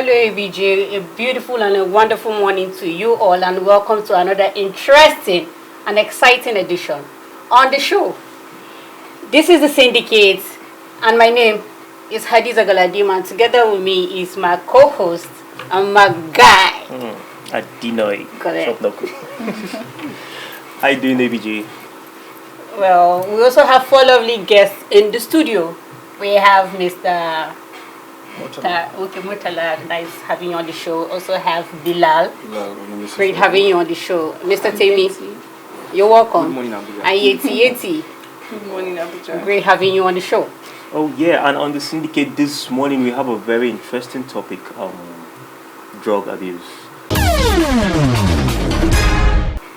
Hello, ABJ. A beautiful and a wonderful morning to you all, and welcome to another interesting and exciting edition on the show. This is the Syndicate, and my name is Hadiza Galadim, and together with me is my co-host and my guy. Adinoy. Correct. How you doing, ABJ? Well, we also have 4 lovely guests in the studio. We have Mr. Murtala, nice having you on the show. Also have Bilal. Great having you on the show. Mr. Temi, you're welcome. Good morning, Abuja. And Yeti. Good morning, Abuja. Great having you on the show. Oh yeah, and on the Syndicate this morning we have a very interesting topic, drug abuse.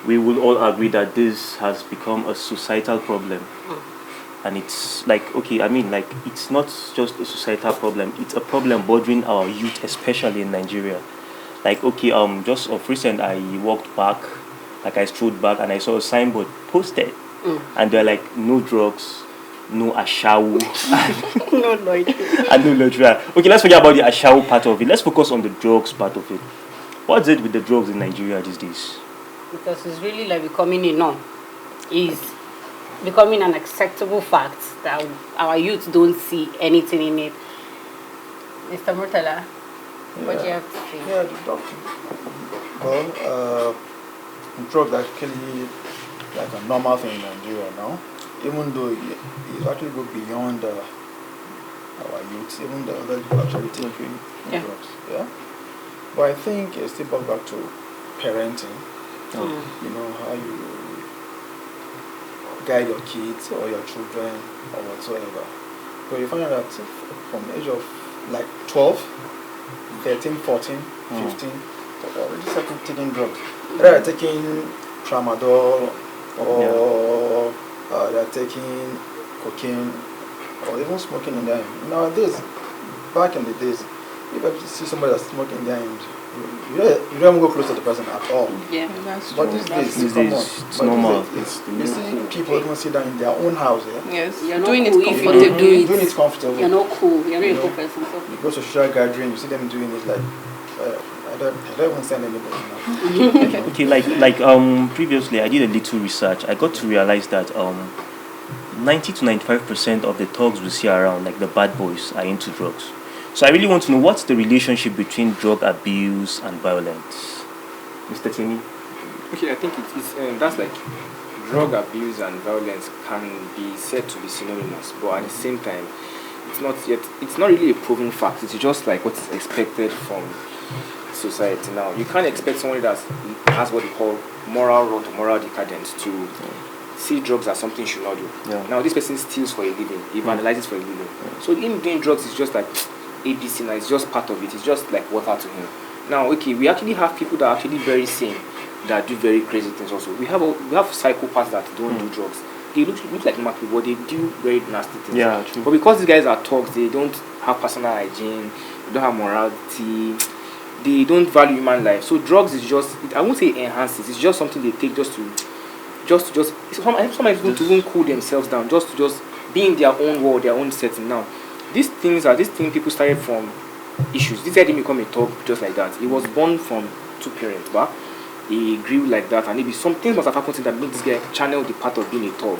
We will all agree that this has become a societal problem. And it's like, okay, I mean, like, it's not just a societal problem, it's a problem bordering our youth, especially in Nigeria. Like, okay, just of recent, I walked back, like I strolled back, and I saw a signboard posted, and they're like, no drugs, no ashawu, No, Lord. and no luxury. Okay, let's forget about the ashawu part of it. Let's focus on the drugs part of it. What's it with the drugs in Nigeria these days? Because it's really like becoming a norm. It's becoming an acceptable fact that our youth don't see anything in it. Mr. Murtala, what do you have to say? Yeah, the doctor. Well, drugs are actually like a normal thing in Nigeria now. Even though it actually go beyond our youth, even the other people actually taking drugs. Yeah. But I think it still goes back to parenting. You know, how you guide your kids or your children or whatsoever. But you find out that from the age of like 12, 13, 14, 15, they're already starting taking drugs. They're taking tramadol or they're taking cocaine or even smoking in their hand. Nowadays, back in the days, if you see somebody that's smoking in their hand, you don't even go close to the person at all. Yeah, that's true. But these days, It's normal. You see people even sit down in their own house. Yeah? Yes, you're not doing cool it if you comfortably. don't do it. Doing it comfortable. You're not cool. You're not a cool person. So. You go to social gathering, you see them doing it like, I don't even send anybody now. Okay, like previously I did a little research. I got to realize that 90 to 95% of the thugs we see around, like the bad boys, are into drugs. So I really want to know, what's the relationship between drug abuse and violence, Mr. Timmy? Okay, I think it's that's like drug abuse and violence can be said to be synonymous, but at the same time, it's not really a proven fact. It's just like what is expected from society now. You can't expect somebody that has what they call moral rot or moral decadence to see drugs as something you should not do. Yeah. Now this person steals for a living, he vandalizes for a living. So him doing drugs is just like ABC, now it's just part of it. It's just like water to him. Now, okay, we actually have people that are actually very sane, that do very crazy things also. We have psychopaths that don't do drugs. They look like normal people, but they do very nasty things. Yeah, true. But because these guys are thugs, they don't have personal hygiene, they don't have morality, they don't value human life. So drugs is just, I won't say enhances, it's just something they take just sometimes to even cool themselves down, just to be in their own world, their own setting. Now, these things people started from issues. This guy didn't become a thug just like that. He was born from 2 parents, but he grew like that, and maybe some things must have happened to him that made this guy channel the part of being a thug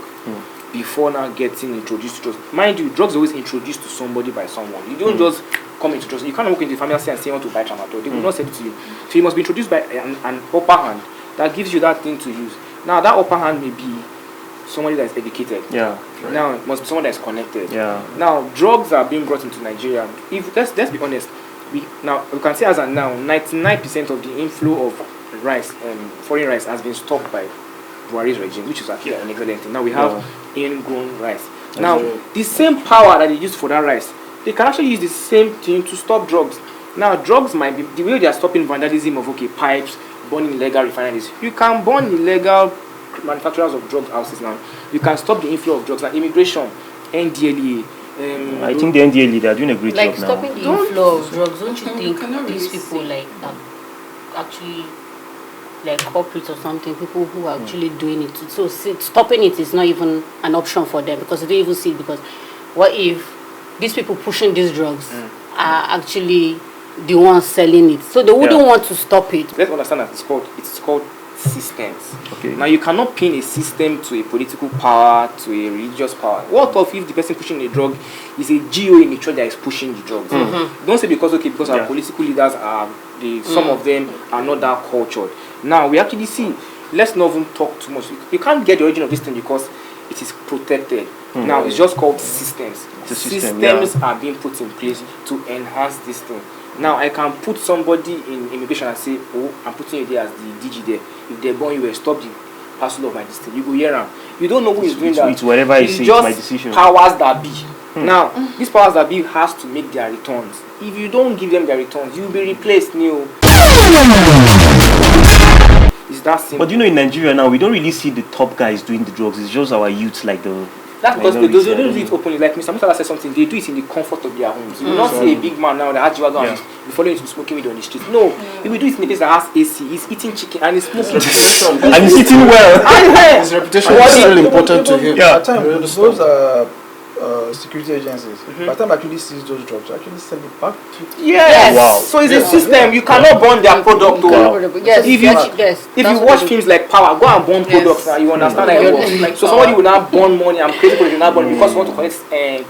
before now getting introduced to drugs. Mind you, drugs are always introduced to somebody by someone. You don't just come into drugs. You can't walk into the pharmacy and say you want to buy tramadol. They will not sell it to you. So you must be introduced by an upper hand that gives you that thing to use. Now that upper hand may be somebody that is educated. Yeah. Right. Now it must be someone that is connected. Yeah. Now drugs are being brought into Nigeria. If let's be honest, we can say as of now, 99% of the inflow of rice, foreign rice, has been stopped by Buhari's regime, which is actually an excellent thing. Now we have ingrown rice. Now the same power that they use for that rice, they can actually use the same thing to stop drugs. Now drugs might be the way they are stopping vandalism of pipes, burning illegal refineries. You can burn illegal manufacturers of drug houses now. You can stop the inflow of drugs like immigration, NDLEA. I think the NDLEA, they are doing a great Like job now. stopping the inflow of drugs, don't you think these people like are actually like corporates or something, people who are actually doing it? So stopping it is not even an option for them because they don't even see it. Because what if these people pushing these drugs are actually the ones selling it. So they wouldn't want to stop it. Let's understand that it's called systems. Okay. Now you cannot pin a system to a political power, to a religious power. What of if the person pushing the drug is a GO in the church that is pushing the drugs? Don't say because our political leaders are some of them are not that cultured. Now we actually see. Let's not even talk too much. You can't get the origin of this thing because it is protected. Now it's just called systems. Systems are being put in place to enhance this thing. Now I can put somebody in immigration and say, oh, I'm putting you there as the DG there. If they born you will stop the parcel of my distance. You go hear them. You don't know who is doing that. It's whatever I say, it's my decision. Powers that be. Now, these powers that be has to make their returns. If you don't give them their returns, you'll be replaced new. It's that simple. But you know, in Nigeria now, we don't really see the top guys doing the drugs. It's just our youth, like the. That's because they don't do it openly. Like Mr. Mutala said something, they do it in the comfort of their homes. You will not see a big man now that has Jiwago and be following to smoking weed on the street. No, he will do it in a place that has AC. He's eating chicken and he's smoking. And he's eating well. His reputation is really important to him. Yeah. At times, those security agencies, by the time actually sees those drugs, actually send it back to. Yes. Wow. So it's a system. You cannot burn their product. Wow. Yes, If you watch films like Power, go and burn products now. You understand how it works. Like, so somebody will not burn money and crazy people will not burn because you want to collect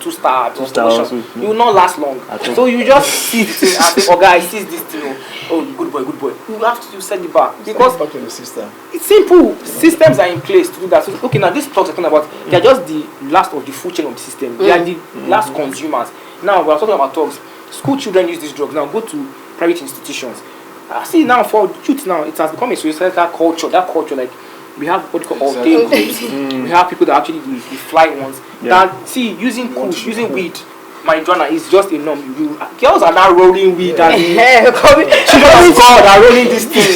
2-star promotion. You will not last long. So you just see the thing and say, oh guy, sees this thing. Oh, good boy, good boy. You have to send it back because back to the system. It's simple. Systems are in place to do that. So, okay, now these talks are talking about they are just the last of the food chain of the system. They are the last consumers. Now we are talking about drugs. School children use these drugs. Now go to private institutions. See now for youth now it has become a societal culture. That culture, like we have what you call all day groups. We have people that actually do the fly ones. That see using kush, using weed. Marijuana is just a norm. Girls are now rolling weed and children of God are rolling these things.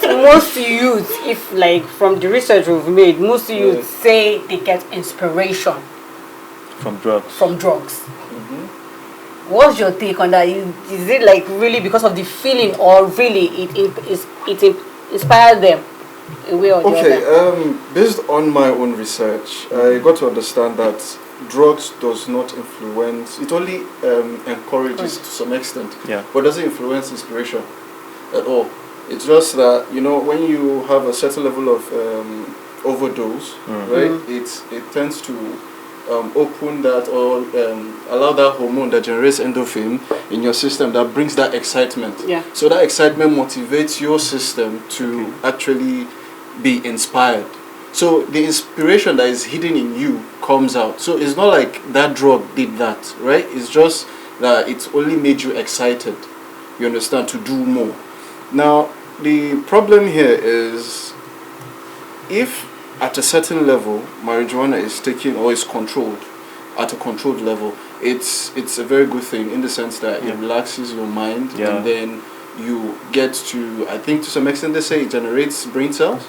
Most youth, if like from the research we've made, most youth say they get inspiration From drugs. What's your take on that? Is it like really because of the feeling, or really it inspired them a way or the other? Based on my own research, I got to understand that drugs does not influence, it only encourages to some extent, but doesn't influence inspiration at all. It's just that, you know, when you have a certain level of overdose, right, it tends to open that or allow that hormone that generates endorphin in your system that brings that excitement. So that excitement motivates your system to actually be inspired. So the inspiration that is hidden in you comes out. So it's not like that drug did that, right? It's just that it's only made you excited, you understand, to do more. Now, the problem here is if at a certain level marijuana is taken or is controlled at a controlled level, it's a very good thing in the sense that it relaxes your mind and then you get to, I think to some extent they say it generates brain cells.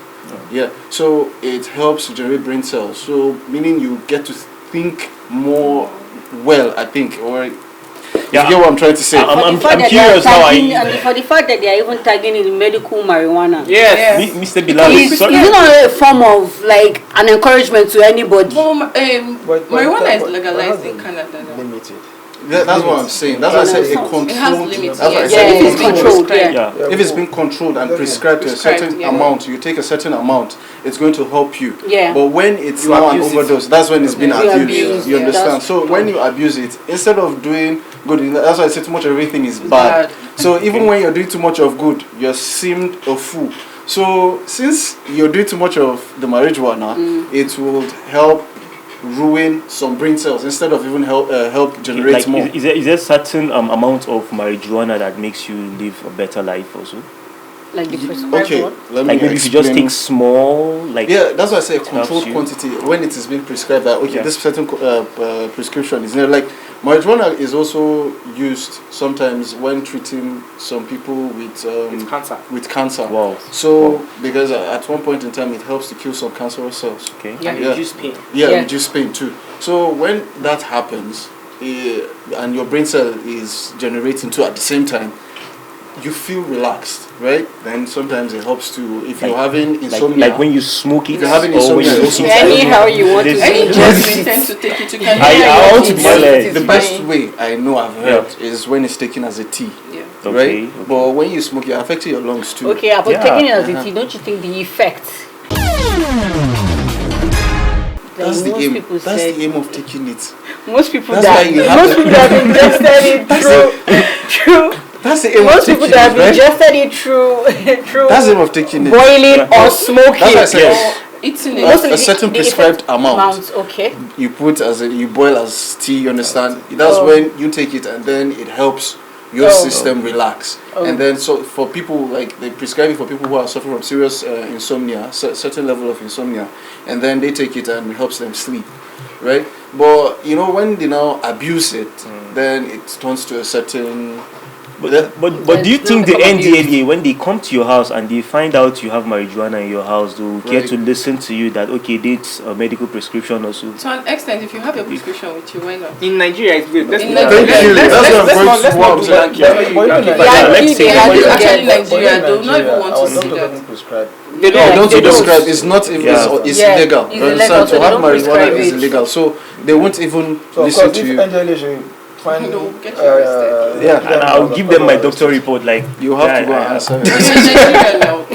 So it helps to generate brain cells. So meaning you get to think more well, I think, or you get what I'm trying to say. I'm curious now. And for the fact that they are even tagging in medical marijuana. Yes. Mr. Bilal, Is it not a form of like an encouragement to anybody? Well, marijuana is legalized in Canada now. Limited. That's what I'm saying. That's why I said a controlled. It has limits. That's why I said It's controlled. if it's been controlled and prescribed to a certain amount, you take a certain amount, it's going to help you. But when it's now an overdose, that's when it's been abused. You understand? So when you abuse it, instead of doing good, that's why I say too much of everything is bad. So even when you're doing too much of good, you're seemed a fool. So since you're doing too much of the marijuana, it will help ruin some brain cells instead of even help generate like, more. Is there certain amount of marijuana that makes you live a better life also? Like the prescribed Okay, one? let me Like maybe if you just explain. take small, like That's why I say a helps controlled you. quantity when it is being prescribed. That this certain prescription is there. Like marijuana is also used sometimes when treating some people with cancer. With cancer. Wow. So because at one point in time it helps to kill some cancerous cells. Okay. And reduce pain. Reduce pain too. So when that happens, and your brain cell is generating too at the same time, you feel relaxed, right? Then sometimes it helps to, if you're having insomnia. Like when you smoke it. If you're having insomnia, anyhow you want to Any do drugs we tend to take it to I want to be like, the best way I know I've heard is when it's taken as a tea. Yeah. Right? But when you smoke, you're affecting your lungs too. Okay, but taking it as a tea, don't you think the effect? That's the most aim. people That's said- the aim of taking it. Most people That's why that you have most the- people that have ingested it through That's the aim most of taking people that have it, right? ingested it through That's the aim of taking it. boiling or smoking. That's why I said Yes. Eating Yes. it. A certain the prescribed effect amount. Okay. You put you boil as tea, you understand? That's when you take it and then it helps your system relax. And then so for people, like they prescribe it for people who are suffering from serious insomnia, certain level of insomnia, and then they take it and it helps them sleep, right? But you know, when they now abuse it, then it turns to a certain. But do you think the NDLA, when they come to your house and they find out you have marijuana in your house, they will care to listen to you that okay, it's a medical prescription also? To an extent, if you have your prescription with you, why not? In Nigeria, it's weird. In Thank you. That's what I'm going to let's not do that. Actually, Nigeria, they will not even want to see that. They don't don't. prescribe. It's not even. It's illegal. It's You understand? illegal, so To they have don't marijuana prescribe is it. illegal, so they won't even So of listen course, to if you. NGLA should find, They'll get you arrested. Yeah. And I'll give them my doctor report. Like You have to go and answer. You're in Nigeria now.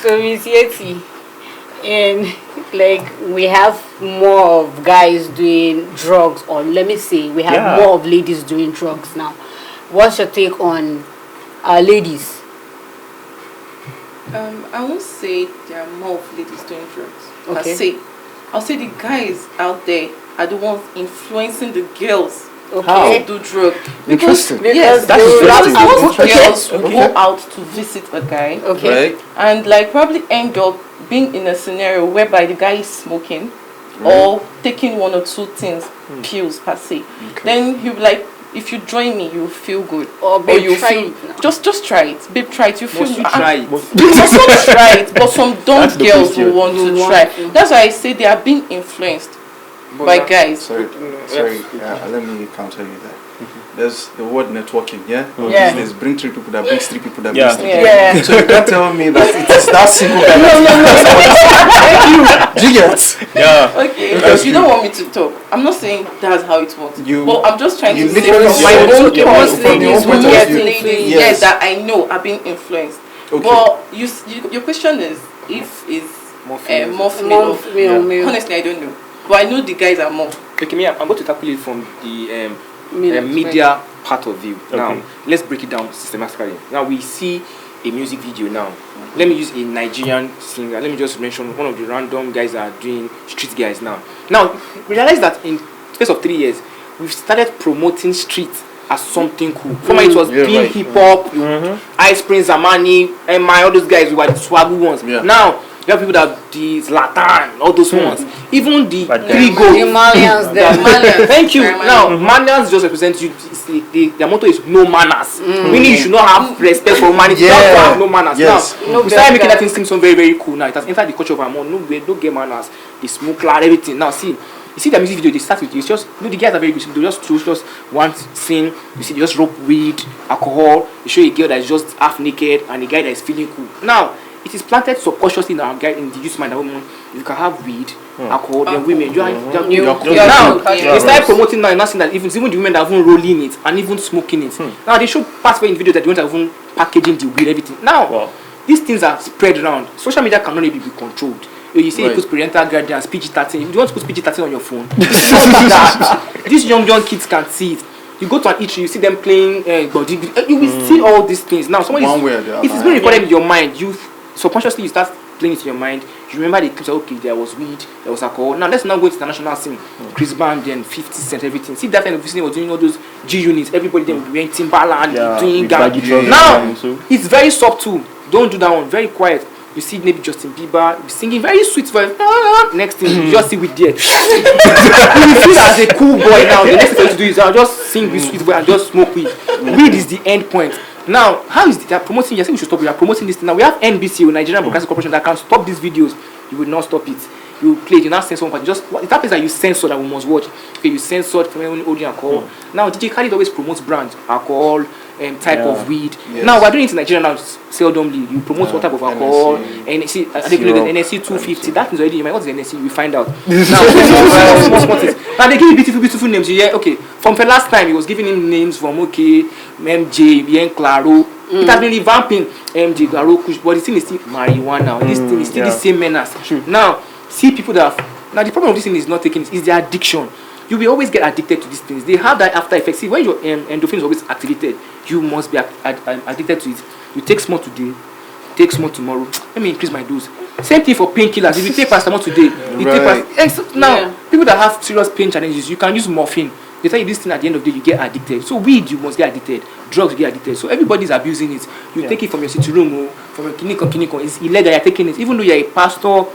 So Miss Yeti, and like we have more of guys doing drugs, or let me say we have more of ladies doing drugs now. What's your take on ladies? I won't say there are more of ladies doing drugs. Okay. I'll say the guys out there are the ones influencing the girls Okay. to do drugs. Interesting. Yes, That's because interesting. most girls will go out to visit a guy Okay. Right? and like probably end up being in a scenario whereby the guy is smoking or taking one or two things, pills per se. Then he'll be like, if you join me, you'll feel good. Or babe, you try feel it now. just try it. Babe, try it. You feel Must you try it? You must not try it, but some dumb That's the girls question. will want to Will try. want to. That's why I say they are being influenced by guys. Sorry. Let me counter you there. There's the word networking, yeah? Yeah. There's bring 3 people that brings 3 people that Yeah. brings 3 Yeah. people. So you can't tell me that it is that simple. Do you get? Yeah. Okay, Because you don't want me to talk. I'm not saying that's how it works. You- but I'm just trying you to say literally from my said own your point, point from your ladies, own point of most view. ladies, Yes. yes, that I know are being influenced. Okay. But your question is if is More females. more female. More female, male. Honestly, I don't know. But I know the guys are more. Okay, me, I'm going to tackle it from the Media media part of view. Now, Okay. let's break it down systematically. Now, we see a music video now. Let me use a Nigerian singer. Let me just mention one of the random guys that are doing street guys now. Now, realize that in space of 3 years, we've started promoting street as something cool. Former it was being right. hip hop, Ice Prince, Zamani, and all those guys who were the swaggy ones. Yeah. Now, you have people that the Zlatan, all those ones. Even the Bad three guys. goals. The Malians, the Thank you. Very Now, Malian. manners just represent you. Their motto is no manners. Meaning you should not have respect for humanity. You Yeah. have to have no manners. Yes. Now, we started making that thing seem so very, very cool. Now, it has entered the culture of our mom. No, we don't get manners. They smoke loud, everything. Now, see, you see the music video, they start with, it's just, the guys are very good. They just choose just one scene. You see, they just rope weed, alcohol. They show a girl that is just half naked and a guy that is feeling cool. Now, it is planted subconsciously in our guy, in the youth mind that women, you can have weed, alcohol, then women. Now, they started promoting now, and not saying that even the women that are even rolling it and even smoking it. Now, they show parts in the video that they want to even packaging the weed, everything. Now, these things are spread around. Social media cannot really be controlled. You say you put parental guidance, PG-13. If you want to put PG-13 on your phone, it's not that. These young kids can see it. You go to an eatery, you see them playing body. You will see all these things. Now, someone One way or the other. if it's been recorded in your mind, you subconsciously you start playing it in your mind. You remember the clips. Okay, there was weed, there was alcohol. Now let's now go to the international scene. Chris Brown, then 50 Cent, everything. See that kind of business was doing all those G units. Everybody then wearing Timberland, doing with gang. baggy trousers Now and so. it's very subtle. Don't do that one. Very quiet. You see maybe Justin Bieber singing very sweet voice. Next thing you just see with there. You feel as a cool boy now. The next thing to do is I'll just sing with sweet voice and just smoke weed. Weed is the end point. Now, how is it they're promoting? You say we should stop. We are promoting this thing now. We have NBC, Nigerian Broadcasting Corporation, that can stop these videos. You will not stop it. you play, you now censor one part. Just it happens that you censor that we must watch. Okay, you censored from only alcohol. Now DJ Khaled always promotes brands, alcohol, type of weed. Yes. Now we're doing it in Nigeria now seldomly. You promote what type of alcohol, and see, I think NSC 250. That is already. What is NSC? We find out. Now they give you beautiful names. Yeah, okay. From the last time, he was giving him names from MJ, Bien Claro. It has been revamping MJ, Claro, Kush, but the thing is still marijuana. This thing is still the same menace. Now, see people that have. Now the problem of this thing is not taking it, is the addiction. You will always get addicted to these things. They have that after effect. See, when your endorphin is always activated, you must be addicted to it. You take small today, take small tomorrow. Let me increase my dose. Same thing for painkillers. If you take paracetamol today, you take now. People that have serious pain challenges, you can use morphine. They tell you this thing at the end of the day, you get addicted. So weed, you must get addicted. Drugs, you get addicted. So everybody's abusing it. You take it from your city room, from a clinic. It's illegal. You're taking it, even though you're a pastor,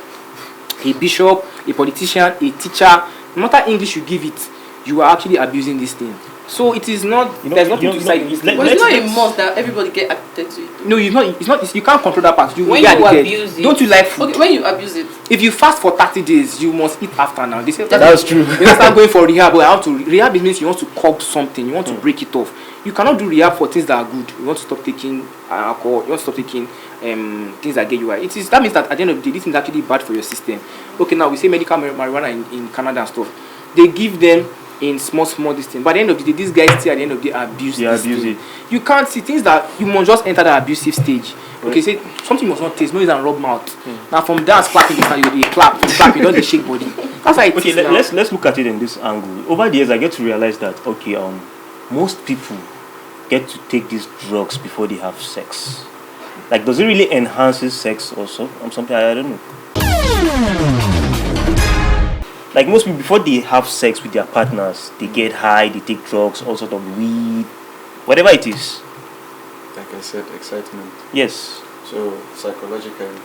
a bishop, a politician, a teacher. No matter English you give it, you are actually abusing this thing. So it is not. There's nothing to say. But it's not a must that everybody get addicted to it. No, it's not. You can't control that part. You when get you addicted. abuse it. Don't you like food? Okay, when you abuse it. If you fast for 30 days, you must eat after now. They say That's true. You don't start going for rehab. But I want to rehab. It means you want to curb something. You want to break it off. You cannot do rehab for things that are good. You want to stop taking alcohol. You want to stop taking things that get you high. That means that at the end of the day, this is actually bad for your system. Okay, now we say medical marijuana in Canada and stuff. They give them in small this thing. But at the end of the day, these guys still at the end of the day abuse it. You can't see things that you must just enter the abusive stage. Okay, say something must not taste, no, it's a rub mouth. Now from dance clapping this now you clap, you don't shake body. That's how it is now. Let's look at it in this angle. Over the years I get to realize that most people get to take these drugs before they have sex. Like, does it really enhance sex also? Something I don't know. Like most people, before they have sex with their partners, they get high, they take drugs, all sort of weed, whatever it is. Like I said, excitement. Yes. So psychologically,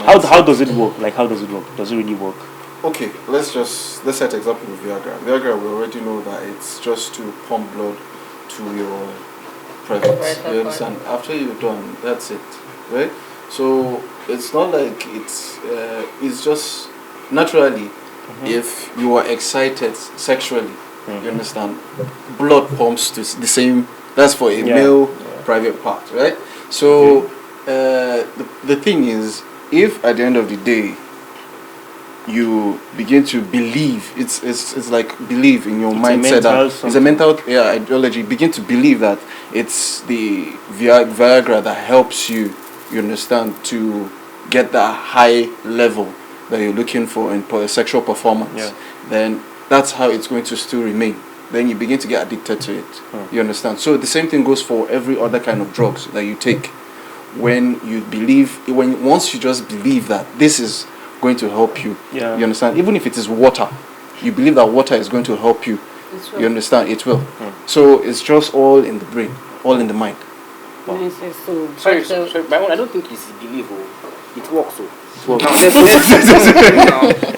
how does it work? Like, how does it work? Does it really work? Okay, let's set example with Viagra. Viagra, we already know that it's just to pump blood to your private. You understand? After you're done, that's it, right? So it's not like it's just naturally. If you are excited sexually, you understand, blood pumps to the same. That's for a male private part, right? So the thing is, if at the end of the day you begin to believe, it's like believe in your mindset that it's a mental ideology. Begin to believe that it's the Viagra that helps you understand, to get that high level that you're looking for in sexual performance. Then that's how it's going to still remain. Then you begin to get addicted to it. You understand? So the same thing goes for every other kind of drugs that you take. When you believe, once you just believe that this is going to help you, you understand? Even if it is water, you believe that water is going to help you. You understand? It will. So it's just all in the brain, all in the mind. Wow. Sorry, I don't think it's belief. It works. Now let's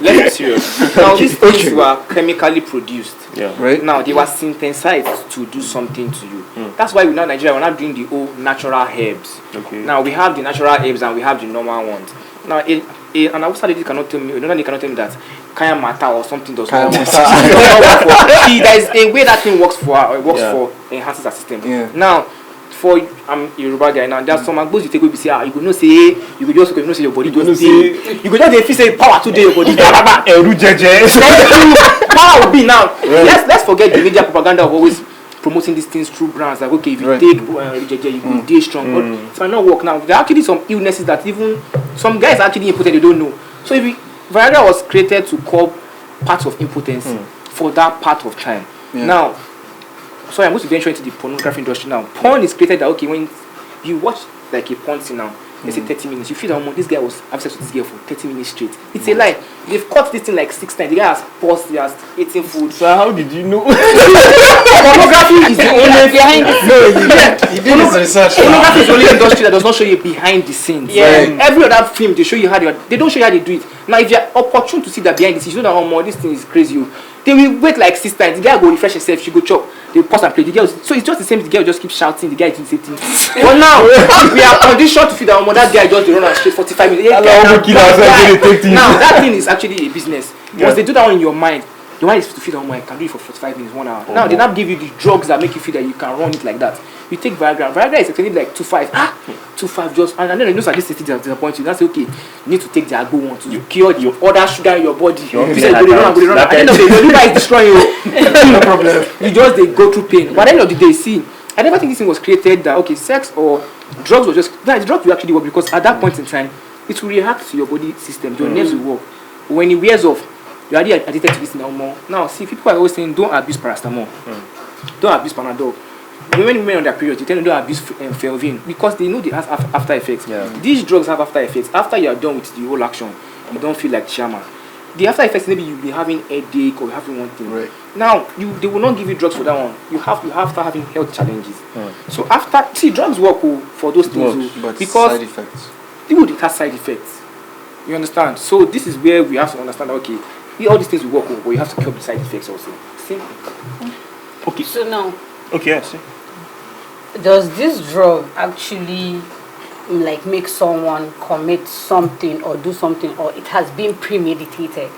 be serious. Now these things were chemically produced. Right. Now they were synthesized to do something to you. That's why Nigeria, we're not doing the old natural herbs. Okay. Now we have the natural herbs and we have the normal ones. Now and I lady cannot tell me, that Kaya Mata or something does not work. See, there is a way that thing works for enhances the system. Now for I'm Yoruba guy now. There's some agbos you take we say you go no say you go just say your body just say you go just feel say power today your body power will be now. Let's forget the media propaganda of always promoting these things through brands like okay if you take JJ you go day strong, but it might not work. Now there are actually some illnesses that even some guys actually impotent, they don't know. So if Viagra was created to curb parts of impotency for that part of time. Now so I'm going to venture into the pornography industry now. Porn is created that okay when you watch like a porn scene now, let's say 30 minutes, you feel that this guy was having sex with this girl for 30 minutes straight. It's a lie. They've cut this thing like 6 times. The guy has paused, he has eaten food. So how did you know? Pornography is the only behind the scenes. He did his research. Pornography is the only industry that does not show you behind the scenes. Every other film they show you how they don't show you how they do it. Now if you're opportune to see that behind the scenes, you know that this thing is crazy. They will wait like 6 times. The guy go refresh himself. She go chop. They pause and play. The girl. So it's just the same. The girl just keep shouting. The guy is sitting. But now we are conditioned to feed our mom. That guy just run and straight 45 minutes. Now that thing is actually a business. Once they do that one in your mind is to feed our mom. I can do it for 45 minutes, 1 hour. Now they now give you the drugs that make you feel that you can run it like that. You take Viagra. Viagra is actually like 2.5. 2.5 just, and then you know this thing that disappoint you. That's okay. You need to take the agbo one to cure the other sugar in your body. You say go run. At the end of the day, your liver is destroying you. No problem. You just they go through pain. But at the end of the day, see, I never think this thing was created that okay, sex or drugs were just the drugs will actually work because at that point in time, it will react to your body system. Your nerves will work. When it wears off, you're already addicted to this now more. Now, see, people are always saying don't abuse paracetamol, don't abuse Panadol. When women on their period, you tell them don't abuse Felvin because they know they have after effects. Yeah. These drugs have after effects. After you are done with the whole action, you don't feel like shaman. The after effects, maybe you'll be having a headache or having one thing. Right. Now, they will not give you drugs for that one. You have to start having health challenges. So drugs work for those things but because side effects. It has side effects. You understand? So this is where we have to understand. Okay, all these things will work, but you have to curb the side effects also. Simple. Okay. So now. Okay, I see. Does this drug actually like make someone commit something or do something, or it has been premeditated?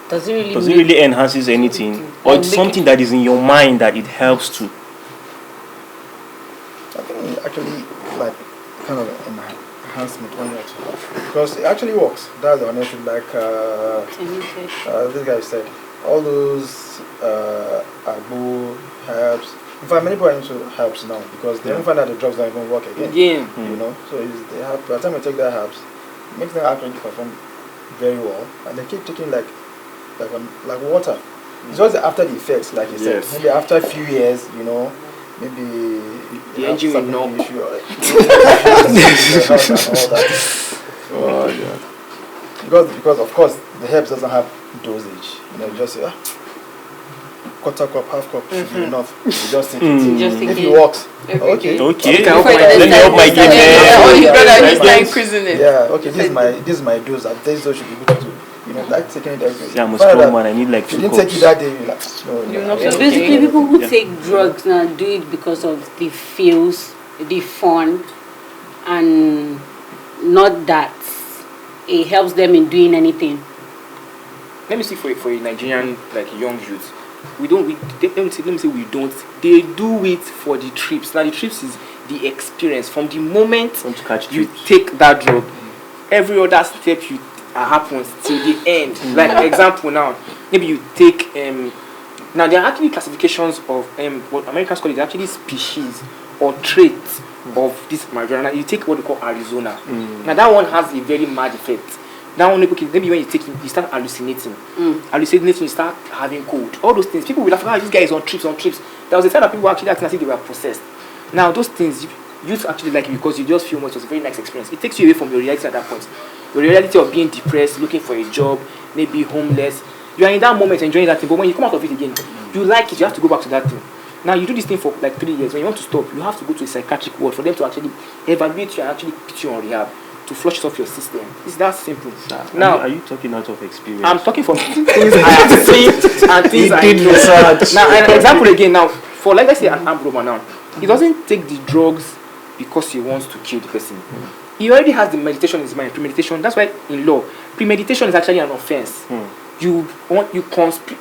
Does it really enhances anything, or it's something that is in your mind that it helps to? I think it actually like kind of enhancement when you're because it actually works. That's the honest truth. Like this guy said, all those agbo herbs. In fact, many people are into herbs now because they don't find that the drugs don't even work again. You know, so they have. By the time you take that herbs, it makes them actually perform very well, and they keep taking like water. It's just after the effects, like you said. Maybe after a few years, you know, maybe the engine will know. Because of course the herbs doesn't have dosage. You know, you just say quarter cup, half cup should be enough. You just think if it works. Okay. Let me help my game. Yeah. Okay. This is my dose. And this dose should be good to. You know, like taking it every day. Yeah, I'm a strong man. I need like 2 cups. You didn't take it that day. You're like, no. So basically, people who take drugs now do it because of the feels, the fun, and not that it helps them in doing anything. Let me see for a Nigerian like young youth. Let me say we don't. They do it for the trips. Now the trips is the experience from the moment you take that drug. Every other step you happens till the end. Like example now, maybe you take now there are actually classifications of what Americans call it actually species or traits of this marijuana. You take what they call Arizona. Now that one has a very mad effect. That one maybe when you take it, you start hallucinating. Hallucinating, you start having cold. All those things. People will have this guy is on trips. There was a time that people were actually acting as if they were possessed. Now those things you actually like it because you just feel much. It was a very nice experience. It takes you away from your reality at that point. Your reality of being depressed, looking for a job, maybe homeless. You are in that moment enjoying that thing, but when you come out of it again, you like it, you have to go back to that thing. Now you do this thing for like 3 years. When you want to stop, you have to go to a psychiatric ward for them to actually evaluate you and actually put you on rehab to flush it off your system. It's that simple. Now, are you talking out of experience? I'm talking from things I have seen and things I know. Now, an example again. Now, for like let's say an armed robber now, he doesn't take the drugs because he wants to kill the person. He already has the meditation in his mind, premeditation. That's why in law, premeditation is actually an offense.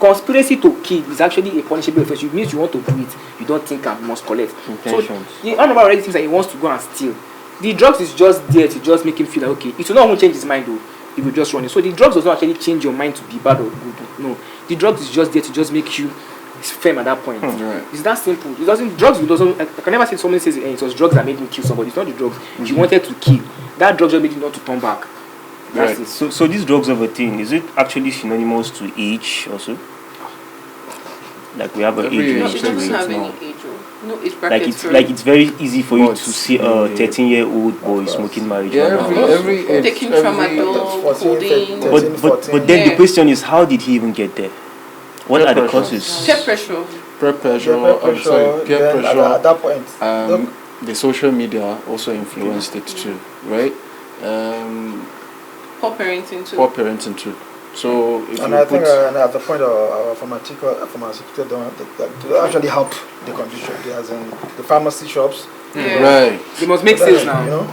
Conspiracy to kill is actually a punishable offense. It means you want to do it, you don't think and you must collect. So the honorable already thinks that he wants to go and steal. The drugs is just there to just make him feel like okay. It will not even change his mind though. He will just run it. So the drugs does not actually change your mind to be bad or good. No, the drugs is just there to just make you firm at that point. Right. It's that simple. It doesn't. Drugs doesn't. I can never say someone says it was drugs that made me kill somebody. It's not the drugs. You wanted to kill. That drug just made you not to turn back. Right. So these drugs of a thing, is it actually synonymous to age also? Like we have an age range. It doesn't have any age. No, it's it's very easy for you to see a 13-year-old boy smoking marijuana. Every taking tramadol, codeine. But then the question is, how did he even get there? What are the causes? Peer pressure. Peer pressure. At that point, the social media also influenced it too, right? Poor parenting too. Poor parenting too. So if And you I put think at the point of pharmaceutical they actually help the condition. As in the pharmacy shops. right, They must make sales now. You know,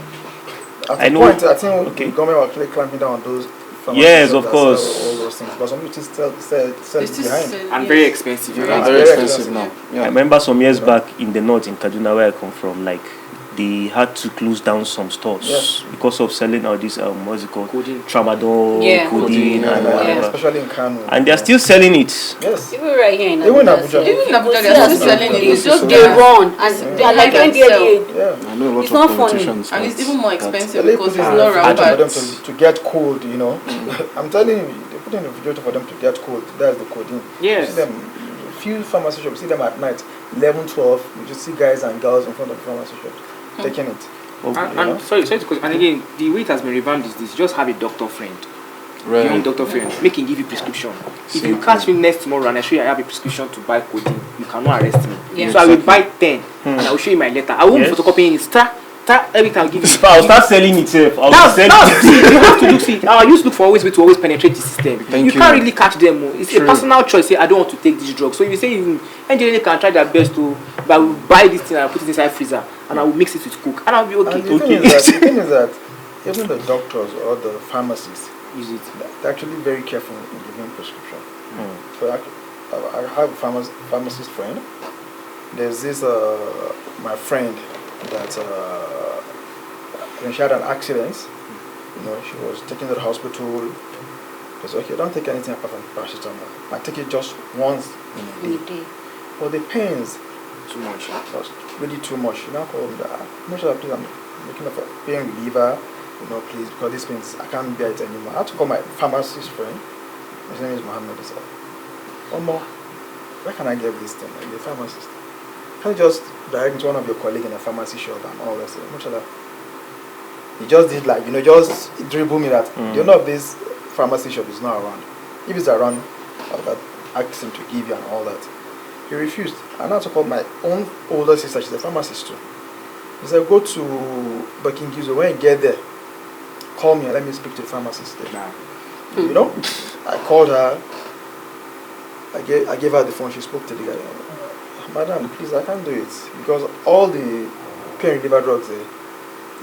at I the know- point, I think okay. the government will actually clamping down on those. pharmacy Yes, shops of that course. sell all those things, but some people still sell It's it still behind. sell- And yes. very expensive. Yeah. and Very very expensive. expensive now. I Yeah. remember some years back in the north, in Kaduna, where I come from, like they had to close down some stores Yes. because of selling all this what's it called, Codeine. tramadol, Yeah. codeine, Yeah, and yeah. whatever. Especially in Kano. And they're still selling it. Yes. Even right here in Even Abuja. Abuja. sef, Even in you Abuja, go they're see still as selling it. It's just they their- run and they're like Like NDLEA. themselves. Yeah. I know a lot It's of not funny, politicians. and it's that- even more that- expensive They because put it's in not the refrigerator for them rampant. to get cold, you know. I'm telling you, they put in the refrigerator for them to get cold. That's the codeine. Yes. You see them, few pharmacy shops, you see them at night, 11, 12. You just see guys and girls in front of pharmacy shops taking it. And, You know? sorry to cut. And again, the way it has been revamped is this: just have a doctor friend. Your own Right. doctor friend, make him give you prescription. If you Simple. catch me next tomorrow and I show you I have a prescription to buy codeine, you cannot arrest me. Yeah. So I will Exactly. buy 10 and I will show you my letter. I won't Yes. be photocopying it. Every time I'll give you. I'll start selling itself. I'll That's, sell that's it. You have to look see. I used to look for always way to always penetrate the system. Thank you you. can't really catch them. Oh. It's True. a personal choice. Say I don't want to take this drug. So if you say you NGA can try their best to, but I will buy this thing and put it inside freezer and I will mix it with Coke and I'll be okay. And the thing is that even the doctors or the pharmacists, Use it. they're actually very careful in giving prescription. So I have a pharmacist friend. There's this my friend that when she had an accident, you know, she was taken to the hospital. They said, okay, don't take anything apart from paracetamol. I take it just once in a day. But the pains Too much. was really too much. She now called me that much of please, I'm looking for a pain reliever, you know, please, because this pains I can't bear it anymore. I had to call my pharmacist friend. His name is Mohammed. He said, one more, where can I get this thing? Like the pharmacist. Can you just direct me to one of your colleagues in a pharmacy shop and all that? Much of that. He just did like, you know, just dribble me that you know this pharmacy shop is not around. If it's around, I would ask him to give you and all that. He refused. And I had to call my own older sister, she's a pharmacist too. He said, go to Bucking Gizo. When you get there, call me and let me speak to the pharmacist there. Nah. You know? I called her. I gave her the phone. She spoke to the guy. Madam, please, I can't do it. Because all the pain reliever drugs,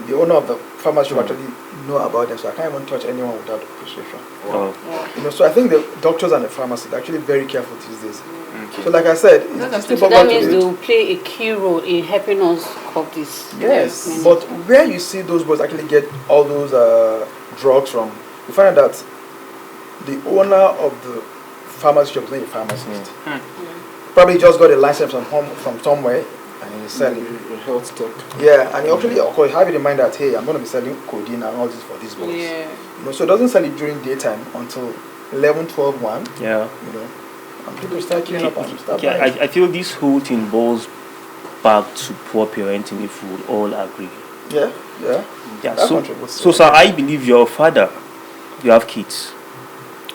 the owner of the pharmacy will actually know about them. So I can't even touch anyone without a prescription. Oh. You know, so I think the doctors and the pharmacists are actually very careful these days. Okay. So like I said, it's still So boils that down means to they the- will play a key role in helping us cope this. Yes, menace. but where you see those boys actually get all those drugs from, you find out that the owner of the pharmacy shop is not a pharmacist. Probably just got a license from somewhere and he's selling. A health tech. Yeah, and he actually of course have it in mind that hey, I'm going to be selling codeine and all this for these boys. Yeah. You know, so it doesn't sell it during daytime until 11, 12, 1. Yeah. You know, and people start queuing up and start Yeah, buying. I feel this whole thing boils back to poor parenting, if we would all agree. Yeah. Yeah. That So, contributes so to sir, I believe you're a father. You have kids,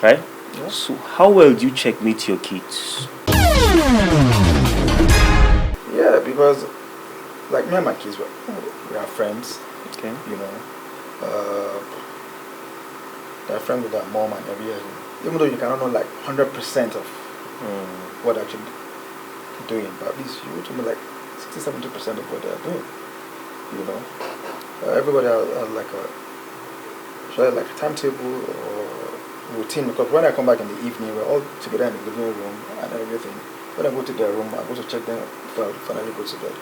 right? Yeah. So how well do you checkmate your kids? Yeah, because like me and my kids, we are friends. Okay. You know, they're friends with their mom and everything. Even though you cannot know like 100% of what they're actually doing, but at least you to know like 60-70% of what they're doing. You know, everybody has like a timetable or routine, because when I come back in the evening, we're all together in the living room and everything. When I go to their room, I go to check them before I finally go to bed.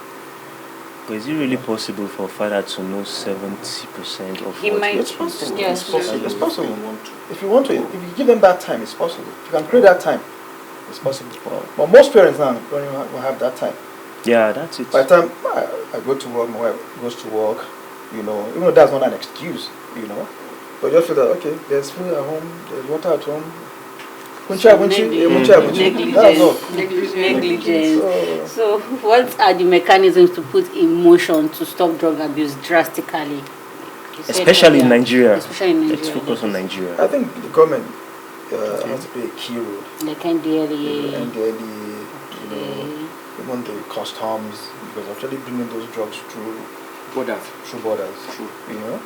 But is it really possible for a father to know 70% of He what might- It's possible. Yes. It's possible. It's possible. If you want to. If you want to, if you give them that time, it's possible. If you can create that time, it's possible. But most parents now don't even have that time. Yeah, that's it. By the time I go to work, my wife goes to work, you know, even though that's not an excuse, you know. But just feel that, okay, there's food at home, there's water at home. That's all. Negligence. So, what are the mechanisms to put in motion to stop drug abuse drastically? You said Especially in earlier. Nigeria. Especially in Nigeria. Let's focus on Nigeria. I think the government has to play a key role. Like NDLEA. NDLE, you know, even the customs, because actually bringing those drugs through Borders. borders. You know,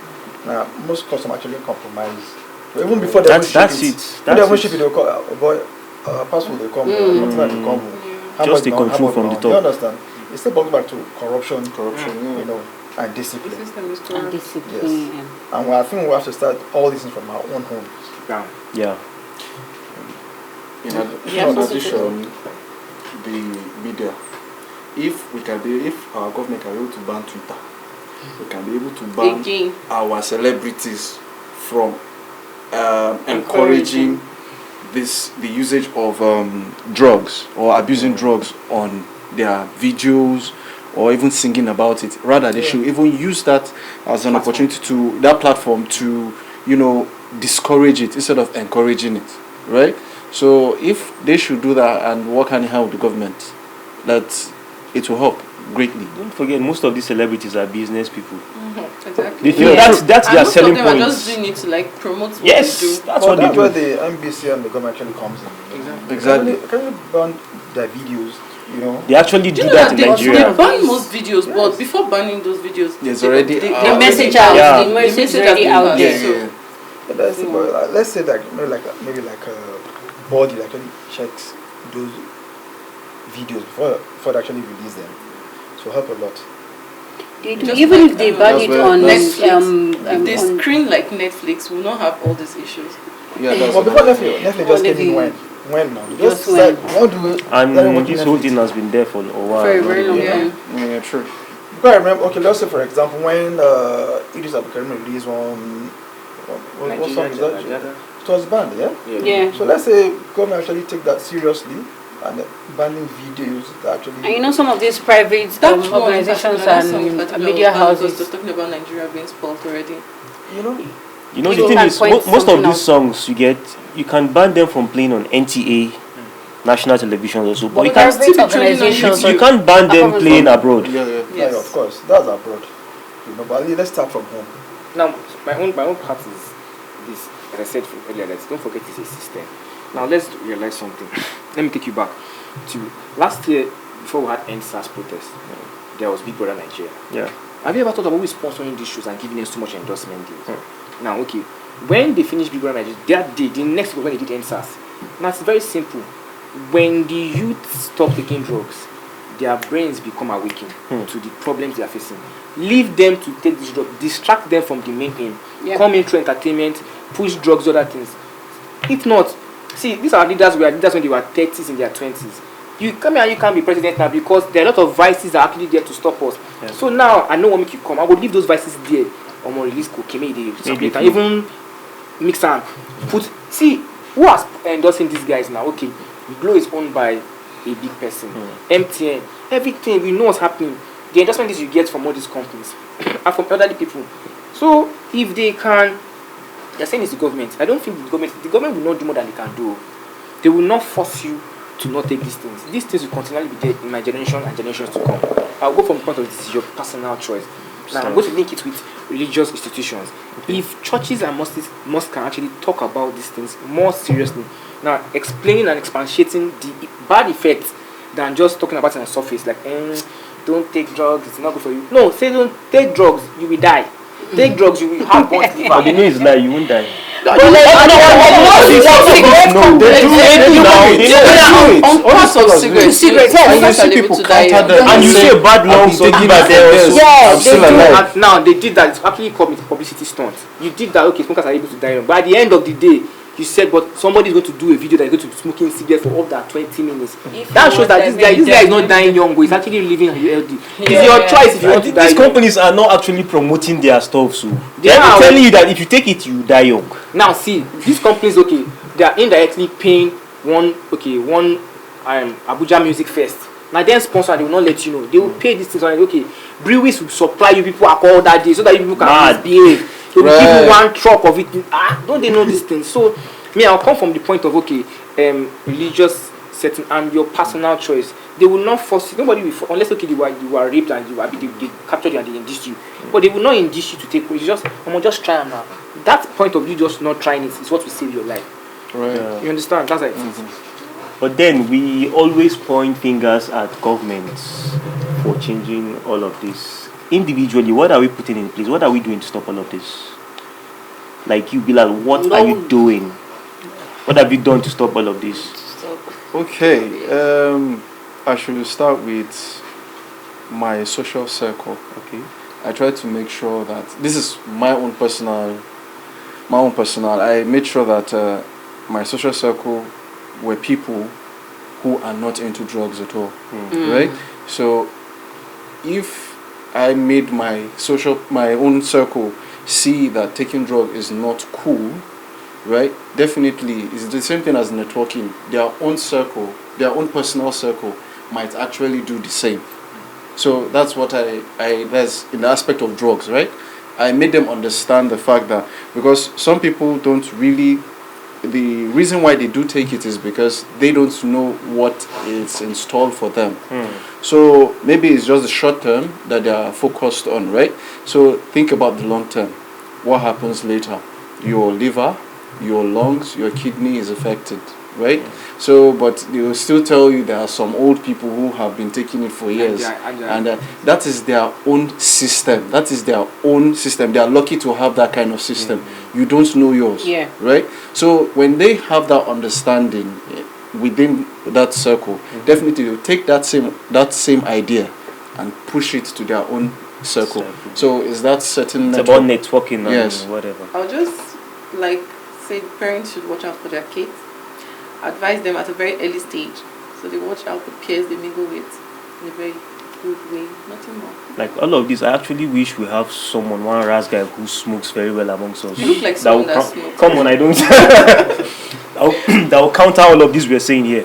now most customs actually compromise Even before they That's even ship it. it. That's When they even it. ship it, they'll call, boy, passport they come, something like they come. How Just much a now, control how from much the now? top. You understand? It still boils back to corruption, Corruption. you know, and The discipline. system is And corrupt. discipline. Yes. And I think we have to start all these things from our own homes. Yeah. Yeah. In addition, the media. If our government can be able to ban Twitter, we can be able to ban Again. our celebrities from encouraging the usage of drugs or abusing drugs on their videos or even singing about it. Rather, they should even use that as an opportunity to that platform to discourage it instead of encouraging it, right? So if they should do that and work hand in hand with the government, that it will help greatly. Don't forget, most of these celebrities are business people. Exactly. They feel that's And their most selling of them are point. just doing it to like promote what Yes, they do. that's But what they that's do. where the NBC and the government actually comes in. Exactly. Can you ban their videos, you know? They actually Do do you know that that in they Nigeria. ban most videos, but before banning those videos, There's already they The message already out, have- the the message message already has been out passed, there. so- But that's it, but let's say that maybe like a body that actually checks those videos before they actually release them. So help a lot. They do. Just Even like, if they ban that's it where- on Netflix. If they on- screen like Netflix, we will not have all these issues. Yeah, that's But before Netflix just came in Netflix- when now? Just Just like what do we? And this whole thing has been there for a while. For a very long Yeah. time. Yeah, true. Because I remember, okay, let's say for example, when Idris Abdulkarim released what song is that? It was banned, yeah? Yeah. So let's say government actually take that seriously and banning videos that actually. And you know, some of these private That one in organizations particular, that song in and particular media was banned because houses. they're talking about Nigeria being spoiled already. You know? You know, People the thing can is, point most of something these out. songs you can ban them from playing on NTA, national television also, but you But can't private still be trending on organizations, you can't ban them Apart playing from- abroad. Yeah. Yeah, of course. That's abroad. You know, but let's start from home. Now, my own part is this. As I said earlier, that don't forget it's a system. Now let's realize something. Let me take you back to last year before we had NSAS protest. There was Big Brother Nigeria. Yeah. Have you ever thought about we sponsoring these shows and giving them so much endorsement deals? Now, okay, when they finished Big Brother Nigeria, that day, the next week when they did NSAS, now it's very simple. When the youth stop taking drugs, their brains become awakened to the problems they are facing. Leave them to take this drug, distract them from the main aim. Yeah. Come in through entertainment, push drugs, other things. If not, see, these are leaders were leaders when they were 30s in their 20s. You come here and you can't be president now because there are a lot of vices that are actually there to stop us. Yeah. So now I know what make you come. I will leave those vices there. I'm gonna release cocaine, maybe Maybe can even mix and put. See who has endorsing these guys now? Okay, Glow is owned by a big person. MTN, everything we know what's happening. The endorsement is you get from all these companies are from elderly people. So if they can, they're saying it's the government. I don't think the government will not do more than they can do. They will not force you to not take these things. These things will continually be there in my generation and generations to come. I'll go from the point of this is your personal choice. Now I'm going to link it with religious institutions. If churches and mosques can actually talk about these things more seriously, now explaining and expatiating the bad effects than just talking about it on the surface, like don't take drugs, it's not good for you. No, say don't take drugs, you will die. Take drugs, you will have burnt liver. But the news is like you won't die. But like, No, they do it now. They do it. On parts of cigarettes, And you see people counter them And you say, see a bad "I've long been study taking by it there for also. years, I'm they still do. alive." And now they did that. It's actually called a publicity stunt. You did that. Okay, smokers are able to die young. But at the end of the day, you said, but somebody is going to do a video that is going to be smoking cigarettes for up to 20 minutes. That shows that this guy is not dying young, but he's actually living healthy. It's your choice if you want to die These young. companies are not actually promoting their stuff, so They they're are. telling you that if you take it, you die young. Now see, these companies, okay, they are indirectly paying one Abuja Music Fest. Now then sponsor, they will not let you know. They will pay these things. Okay, breweries will supply you people alcohol that day so that you people can Mad. misbehave. They will give Right. you one drop of it. Don't they know these things? So me, I'll come from the point of okay, religious setting and your personal choice. They will not force you. Nobody will unless okay you are raped and they captured you and they induced you. But they will not induce you to take. It's just I'm gonna just try them now. That point of view, just not trying it is what will save your life. Right. You understand? That's like But then we always point fingers at governments for changing all of this. Individually, what are we putting in place? What are we doing to stop all of this? like you, Bilal, what are you doing? What have you done to stop all of this? Okay, I should start with my social circle. Okay. I try to make sure that this is my own personal. I made sure that my social circle were people who are not into drugs at all, right? So if I made my own circle see that taking drug is not cool, right? Definitely, it's the same thing as networking. Their own circle, their own personal circle, might actually do the same. So that's what that's in the aspect of drugs, right? I made them understand the fact that because some people don't really, the reason why they do take it is because they don't know what is installed for them. So maybe it's just the short term that they are focused on, right? So think about the long term. What happens later? Your liver, your lungs, your kidney is affected, right? So, but they will still tell you there are some old people who have been taking it for years, and that is their own system. That is their own system. They are lucky to have that kind of system. You don't know yours, right? So when they have that understanding within that circle, definitely they'll take that same idea and push it to their own circle. So is that certain? It's about networking and whatever. I'll just say parents should watch out for their kids. Advise them at a very early stage, so they watch out the peers they mingle with in a very good way. Nothing more. Like all of this, I actually wish we have one ras guy who smokes very well amongst us. You look like someone that smokes. Come on, I don't. That will counter all of this we're saying here.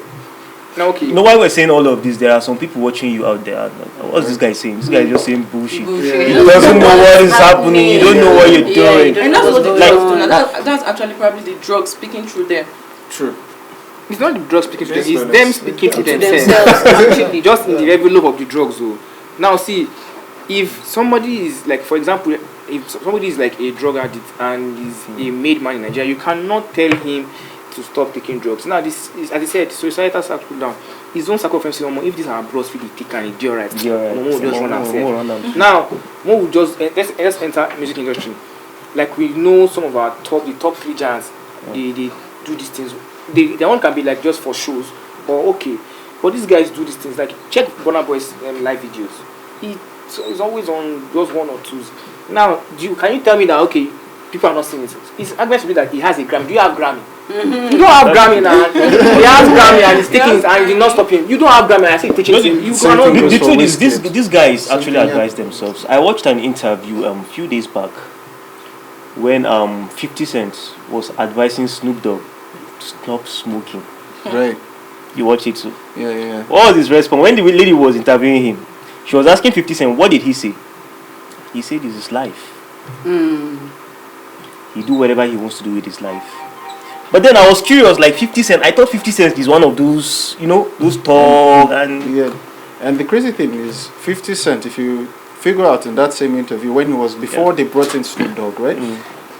No, okay. You know why we're saying all of this? There are some people watching you out there. What's this guy saying? This guy is just saying bullshit. He doesn't know what is happening. You don't know what you're doing. And that's what the drugs do. And that's actually probably the drugs speaking through them. True. It's not the drugs speaking to them, it's them speaking to themselves. Actually, just in the envelope of the drugs, though. Now, see, if somebody is like, for example, if somebody is like a drug addict and is a made man in Nigeria, you cannot tell him to stop taking drugs. Now, this is, as I said, societal circle down. His own circumference, if these are bros really thick and it's alright, we'll just run ourselves. Now, we'll just let's enter music industry. Like we know some of the top 3 giants, they do these things. Their one can be like just for shows or okay, but these guys do these things. Like check Burna Boy's live videos. He's always on just 1 or 2s. Now, can you tell me that okay, people are not seeing it? His argument should be that he has a Grammy. Do you have Grammy? You don't have Grammy now. He has Grammy and he's taking it and he did not stop him. You don't have Grammy and I say teaching him. You cannot. The truth is, these guys actually advise themselves. I watched an interview a few days back when 50 Cent was advising Snoop Dogg to stop smoking. Right. You watch it too? Yeah. What was his response when the lady was interviewing him? She was asking 50 Cent, what did he say? He said it's his life. He do whatever he wants to do with his life. But then I was curious, like 50 Cent, I thought 50 Cent is one of those, those tall and... Yeah. And the crazy thing is, 50 Cent, if you figure out in that same interview, when he was, before they brought in Snoop Dogg, right?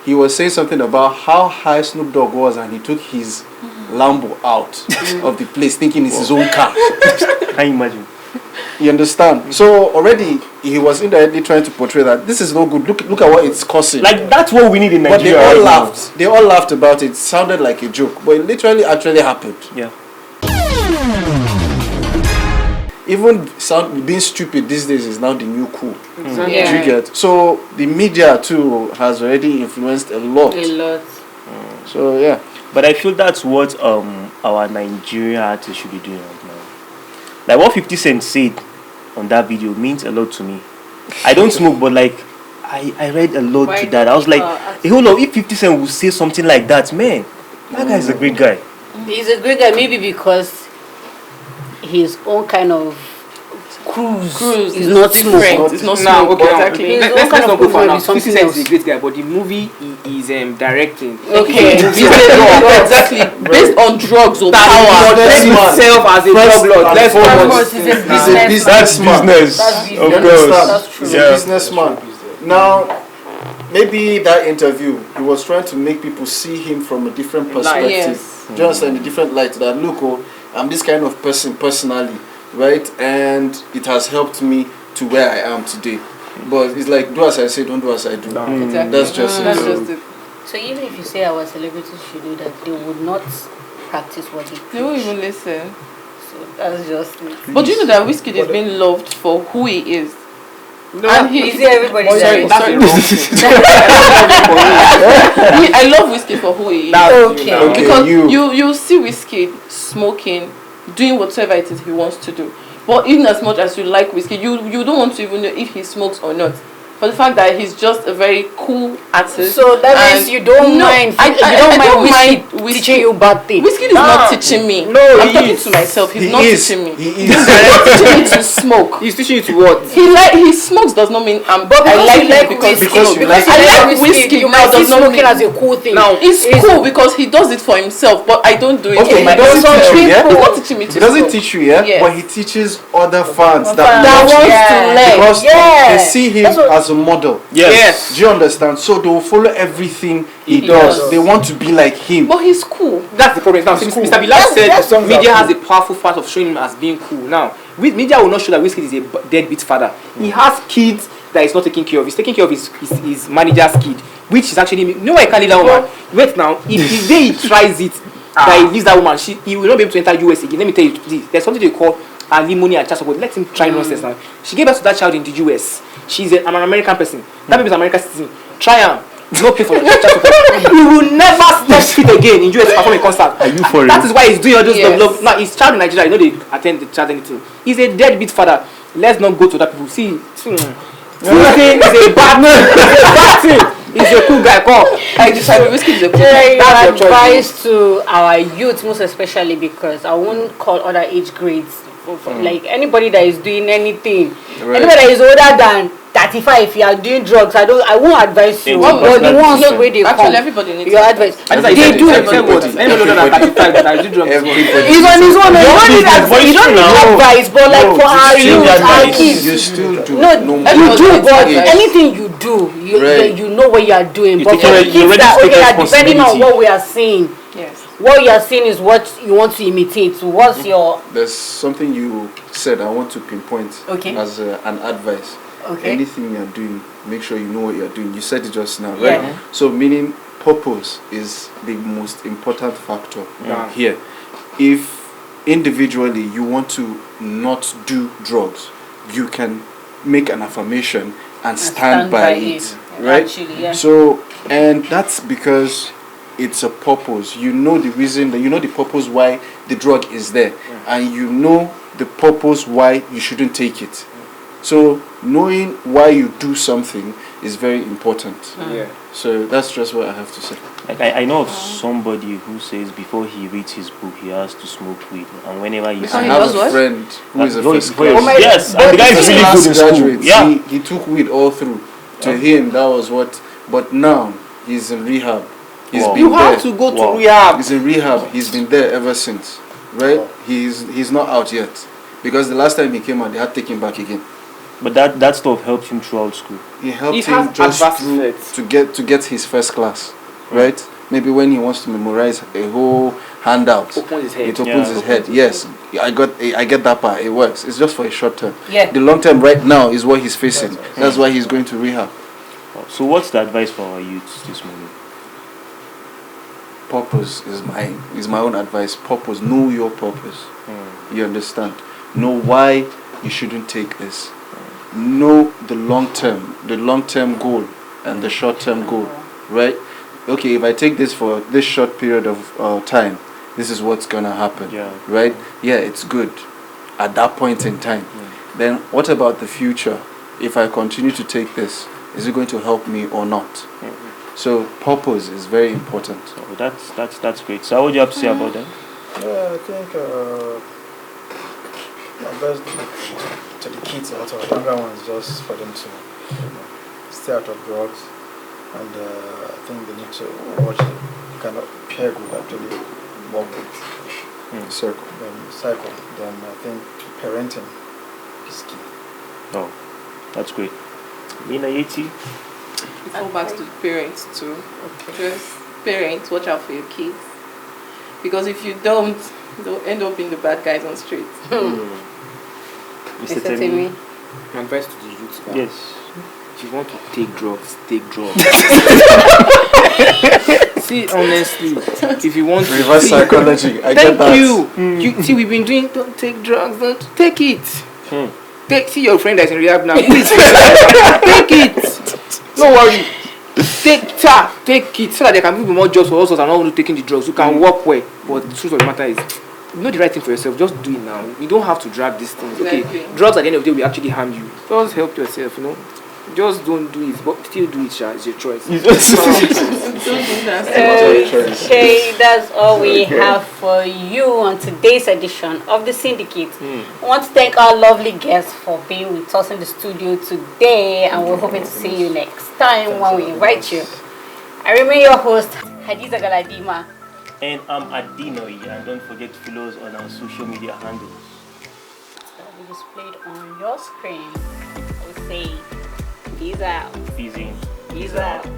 He was saying something about how high Snoop Dogg was and he took his Lambo out of the place thinking it's his own car. Can you imagine? You understand? So already he was indirectly trying to portray that this is no good. Look at what it's costing. Like that's what we need in Nigeria. But they all laughed. They all laughed about it. It sounded like a joke, but it literally actually happened. Yeah. Even being stupid these days is now the new cool. Exactly. Yeah. Do you get? So the media too has already influenced a lot. So yeah. But I feel that's what our Nigerian artists should be doing right now. Like what 50 Cent said on that video means a lot to me. I don't smoke, but like I read a lot to that. I was like, a whole lot. If 50 Cent would say something like that, man, that guy is a great guy. He's a great guy, maybe because his own kind of cruise is not smoke. It's not Now, smoke. okay, Exactly. let's not go for now. Something 50 Cent else. is a great guy, but the movie he is directing. Okay. Exactly. Based on drugs or That power. he himself as a drug lord. Let's Of focus. course, he's a He's a businessman. business. That's Of business. course. That's true. He's a businessman. Now, maybe that interview, he was trying to make people see him from a different perspective. Yes. Do you understand? A different light. That look, I'm this kind of person personally, right? And it has helped me to where I am today. But it's like, do as I say, don't do as I do. Exactly. That's just That's it. just it. So even if you say our celebrities should do that, they would not practice what they preach. They won't even listen. So that's just it. But do you know that Wizkid is being loved for who he is? No, And he Is it everybody? Sorry, that's sorry. the wrong thing. I love Wizkid for who he is. Okay. Okay, Because you- you see Wizkid smoking, doing whatever it is he wants to do. But even as much as you like Wizkid, you don't want to even know if he smokes or not. For the fact that he's just a very cool artist. So that means and you don't no, mind. I You don't mind Wizkid teaching you bad things. Wizkid is not teaching me. No, I'm he talking is. to myself. He's He not is. teaching me. He He's is. teaching me to smoke. He's teaching you to what? He smokes does not mean But I because like you like him because Because you like I like Wizkid, Wizkid you now might see does not smoking mean as a cool thing. Now, it's cool because he does it for himself, but I don't do it Okay, for he myself. doesn't teach you, yeah? He's not teaching me to He doesn't smoke. teach you, yeah? Yes. But he teaches other fans That that That watch wants him. to learn. Because Yeah. they see him That's what- as a model. Yes. Do you understand? So they will follow everything he He does. does. They want to be like him. But he's cool. That's the problem. Now, see, cool. Mr. Bilal That's said songs media are has a cool. powerful part of showing him as being cool. Now, media will not show that Wizkid is a deadbeat father. He has kids that he's not taking care of. He's taking care of his manager's kid, which is actually, you know why he can't leave that woman? Wait now, if the day he tries it, that he leaves that woman, he will not be able to enter US again. Let me tell you this. There's something they call alimony and child support. Let him try nonsense now. She gave birth to that child in the US. I'm an American person. That baby is an American citizen. Try him. No pay for the child support. He will never step foot again in US perform a concert. Are you for That real? is why he's doing all those Yes. love. Now his child in Nigeria, you know they attend the child anything. He's a deadbeat father. Let's not go to that people. See, he's a bad man. He's a bad thing. He's a cool guy. Come. I decided Wizkid is a cool. Yeah, your That's your choice. advice to our youth, most especially, because I won't call other age grades like anybody that is doing anything. Right. Anybody that is older than 35, if you are doing drugs, I won't advise you. Yeah, But the ones that's where they Actually, come, everybody needs your advice. advice. And that's They do. Anybody older than 35 that I do drugs. Everybody. He's on his own. You don't need advice. You don't need advice, but like for our still youth, need our advice. kids. You still do. No, no you matter do, Everybody but needs advice. anything you do, Right. you know what you are doing. You But take for care- the you kids already that take okay, depending on responsibility. what we are seeing, Yes. what you are seeing is what you want to imitate. So what's your There's something you said I want to pinpoint Okay. as an advice. okay? Anything you're doing, make sure you know what you're doing. You said it just now, right? Yeah. So meaning purpose is the most important factor Yeah. here. If individually you want to not do drugs, you can make an affirmation and stand by it, right? Actually, yeah. So, and that's because it's a purpose. You know the reason that you know the purpose why the drug is there, and you know the purpose why you shouldn't take it. So, knowing why you do something is very important. Yeah. So that's just what I have to say. Like I know of somebody who says before he reads his book he has to smoke weed, and whenever he Before I he have does a what? friend who is a first before he- class, yes, but and the guy is the really class good in school. graduate. Yeah, He took weed all through. To him, that was what. But now he's in rehab. He's Wow. been You there. have to go to Wow. rehab. He's in rehab. He's been there ever since, right? He's not out yet, because the last time he came out, they had to take him back again. but that stuff helped him throughout school. He helped It him has just adverse through effects. to get his first class, right? Maybe when he wants to memorize a whole handout, Opens his head. it opens Yeah. his head. Yes, I get that part. It works. It's just for a short term. Yeah. The long term right now is what he's facing. That's why he's going to rehab. So what's the advice for our youths this morning? Purpose is my own advice. Purpose. Know your purpose. You understand? Know why you shouldn't take this. Know the long term goal and the short term goal, right? Okay, if I take this for this short period of time, this is what's gonna happen, Yeah. right? Yeah, it's good at that point in time. Then what about the future? If I continue to take this, is it going to help me or not? So purpose is very important. Oh, that's great. So what do you have to say about that? Yeah, I think my best to the kids or to the younger ones, just for them to stay out of drugs, and I think they need to watch the kind of peer group actually work with Circle. cycle. Then I think parenting is key. Oh, that's great. Nina Yeti? Go back to the parents too. Just parents, watch out for your kids. Because if you don't, they'll end up being the bad guys on the street. Mr. Mr. Temi? Timmy. My advice to the youth. Yes. If you want to take drugs, take drugs. See, honestly, if you want to Reverse psychology. I thank get that. you. See, we've been doing. Don't take drugs. Don't take it. See your friend that's in rehab now. Please take it. No worry. Take it so that there can be more jobs for us and not only taking the drugs. You can work well. But the truth of the matter is, you know the right thing for yourself. Just do it now. You don't have to drag these things. Okay, drugs at the end of the day will actually harm you. Just help yourself. You know. Just don't do it, but still do it, Sha. It's your choice. Okay, that's all we have for you on today's edition of the Syndicate. I want to thank our lovely guests for being with us in the studio today, and we're hoping to see you next time when we invite you. I remain your host, Hadiza Galadima. And I'm Adinoy, and don't forget to follow us on our social media handles. That will be displayed on your screen. We'll say, peace out. Peace in. Peace out.